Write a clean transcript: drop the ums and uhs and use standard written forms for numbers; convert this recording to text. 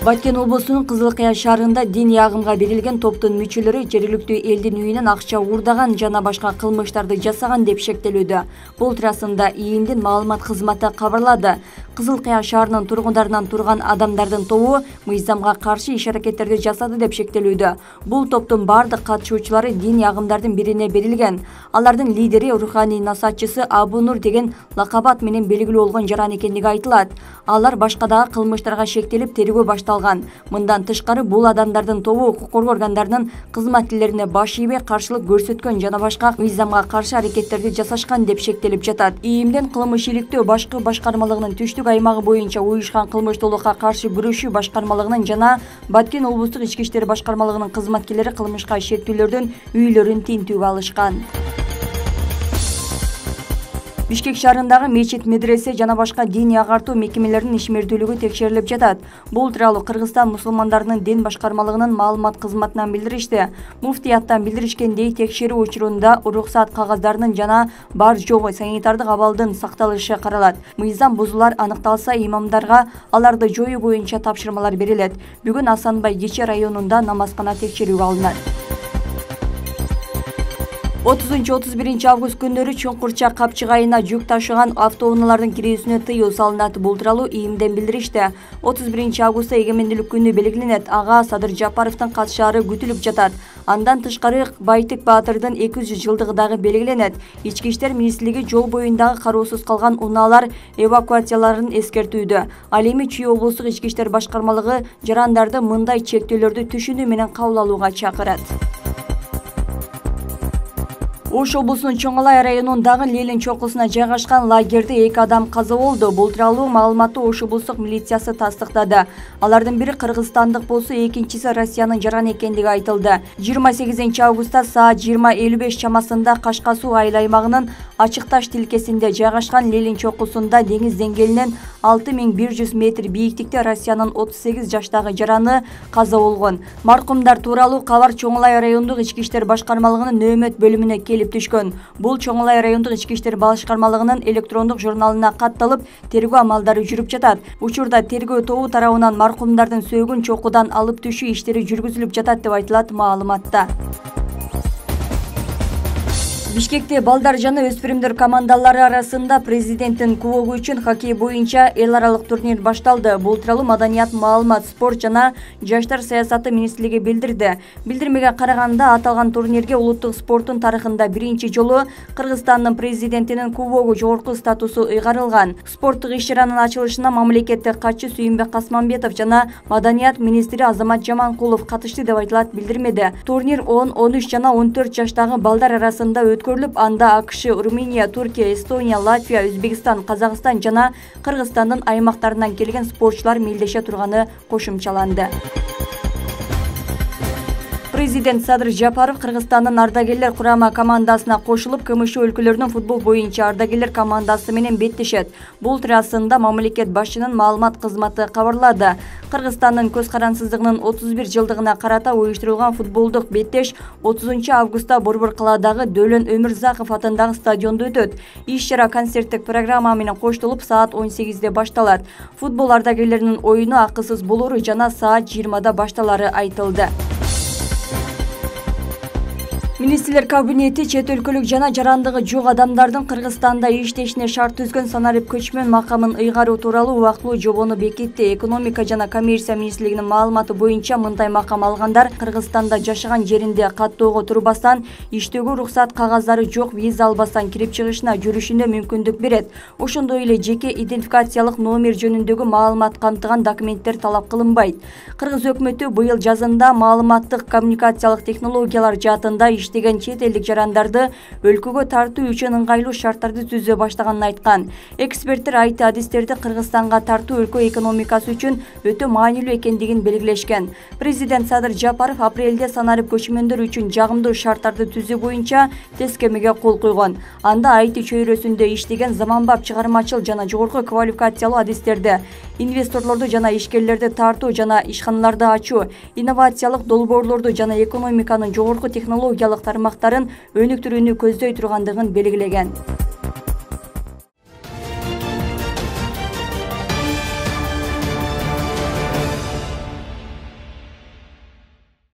Баткен облусунун Кызылкая шаарында дин ягымга берилген топтун мүчөлөрү жергиликтүү элдин үйүнөн акча уурдаган жана башка кылмыштарды жасаган деп шектелүүдө. Бул туурасында ИИМдин маалымат кызматы кабарлады. Кызылкая шаарынын тургундарынан турган адамдардын тобу мыйзамга каршы иш-аракеттерди жасады деп шектелүүдө. Бул топтун бардык катышуучулары дин ягымдардын бирине берилген. Алардын лидери руханий насаатчысы Абу Нур деген лакабат менен белгилүү болгон жаран экендиги айтылат. Алар башка дагы кылмыштарга шектелип тергөө башталган. Мындан тышкары бул адамдардын тобу укук коргоо органдарынын кызматкерлерине баш ийбей каршылык көрсөткөн жана башка мыйзамга каршы аракеттерди жасашкан деп шектелип жатат. ИИМдин кылмыш иликтөө башкы башкармалыгынын түштүк аймагы боюнча уюшкан кылмыштуулукка каршы күрөшүү башкармалыгынын жана Баткен облустук ички иштер башкармалыгынын кызматкерлери кылмышка шектүүлөрдүн үйлөрүн тинтүүгө алышкан. Бишкек шаарындагы мечит, медресе жана башка диний агартуу мекемелеринин ишмердүүлүгү текшерилип жатат. Бул тууралуу Кыргызстан мусулмандарынын дин башкармалыгынын маалымат кызматынан билдиришти. Муфтияттан билдиришкендей, текшерүү учурунда уруксат кагаздарынын жана бар жогу санитардык абалдын сакталышы каралат. Мыйзам бузуулар аныкталса, имамдарга аларды жоюу боюнча тапшырмалар берилет. Бүгүн Асанбай Кече районунда намазкана текшерүүгө алынат. 30-31 август күндөрү Чоңкурчак Капчыгайына жүк ташыган автоунаалардын кирүүсүнө тыюу салынат. Бул тууралуу ИИМден билдиришти. 31 августта эгемендүүлүк күнү белгиленет. Ага Садыр Жапаровдун катышаары күтүлүп жатат. Андан тышкары Байтык Баатырдын 200 жылдыгы дагы белгиленет. Ички иштер министрлиги жол боюндагы кароосуз калган унаалар эвакуацияларын эскертүүдө. Ал эми Чүй облустук ички иштер башкармалыгы жарандарды мындай чектөөлөрдү түшүнүү менен кабыл алууга чакырат. Ош облусунун Чоң Алай районундагы Лелин чокусуна жайгашкан лагерде 2 адам каза болду. Бул тууралуу маалыматты Ош облустук милициясы тастыктады. Алардын бири кыргызстандык болсо, экинчиси Россиянын жараны экендиги айтылды. 28 августта саат 20:55 чамасында Кашка суу айыл аймагынын ачык таш тилкесинде жайгашкан Лелин чокусунда деңиз деңгээлинен 6100 метр бийиктикте Россиянын 38 жаштагы жараны каза болгон. Маркумдар тууралуу кабар Чоң Алай райондук ички иштер башкармалыгынын нөөмөт бөлүмүнө келип түшкөн. Бул Чоң Алай райондук ички иштер башкармалыгынын электрондук журналына катталып, тергөө амалдары жүрүп жатат. Учурда тергөө тобу тарабынан маркумдардын сөөгүн чокудан алып түшүү иштери жүргүзүлүп жатат деп айтылат маалыматта. Бишкекте балдар жана өспүрүмдөр командалары арасында президенттин кубогу үчүн хоккей боюнча эл аралык турнир башталды. Бул тууралуу Маданият, маалымат, спорт жана жаштар саясаты министрлиги билдирди. Билдирмеге караганда, аталган турнирге улуттук спорттун тарыхында биринчи жолу Кыргызстандын президентинин кубогу жогорку статусу ыйгарылган. Спорттук иш-чаранын ачылышына мамлекеттик катчы Сүйүнбек Касманбетов жана Маданият министри Азамат Жаманкулов катышты деп айтылат билдирмеде. Турнир 10, 13 жана 14 жаштагы балдар арасында анда АКШ, Румыния, Туркия, Эстония, Латвия, Өзбекстан, Казакстан жана Кыргызстандын аймактарынан келген спортчулар мелдеше турганы кошумчаланды. Президент Садыр Жапаров Кыргызстандын ардагерлер курама командасына кошулуп, КМШ өлкөлөрүнүн футбол боюнча ардагерлер командасы менен беттешет. Бул туурасында мамлекет башчынын маалымат кызматы кабарлады. Кыргызстандын көз карансыздыгынын 31 жылдыгына карата уюштурулган футболдук беттеш 30 августта Борбор-калаадагы Дөлөн Өмүрзаков атындагы стадиондо өтөт. Иш-чара концерттик программа менен коштолуп, саат 18-де башталат. Футбол ардагерлеринин оюну акысыз болору жана саат 20-да башталары айтылды. Министрлер кабинети чет өлкөлүк жана жарандыгы жок адамдардын Кыргызстанда иштешине шарт түзгөн санарип көчмөн макамын ыйгаруу тууралуу убактылуу жобону бекитти. Экономика жана коммерция министрлигинин маалыматы боюнча, мындай макам алгандар Кыргызстанда жашаган жеринде каттоого турбастан, иштөөгө уруксат кагаздары жок, виза албастан кирип чыгышына, жүрүшүнө мүмкүндүк берет. Ошондой эле жеке идентификациялык номер жөнүндөгү маалымат камтыган документтер талап кылынбайт. Кыргыз өкмөтү быйыл жазында маалыматтык коммуникациялык технологиялар жаатында иштеген чет элдик жарандарды өлкөгө тартуу үчүн ыңгайлуу шарттарды түзө баштаганын айткан. Эксперттер айты адистерди Кыргызстанга тартуу өлкө экономикасы үчүн өтө маанилүү экендигин белгилешкен. Президент Садыр Жапаров апрелде санарип көчмөндөр үчүн жагымдуу шарттарды түзүү боюнча тескемеге кол койгон. Анда айты чөйрөсүндө иштеген заманбап чыгармачыл жана жогорку квалификациялуу адистерди, инвесторлорду жана ишкерлерди тартуу жана ишканаларды ачуу, инновациялык долбоорлорду жана экономиканын жогорку технологиялык тармактарын өнүктүрүүнү көздөй тургандыгын белгилеген.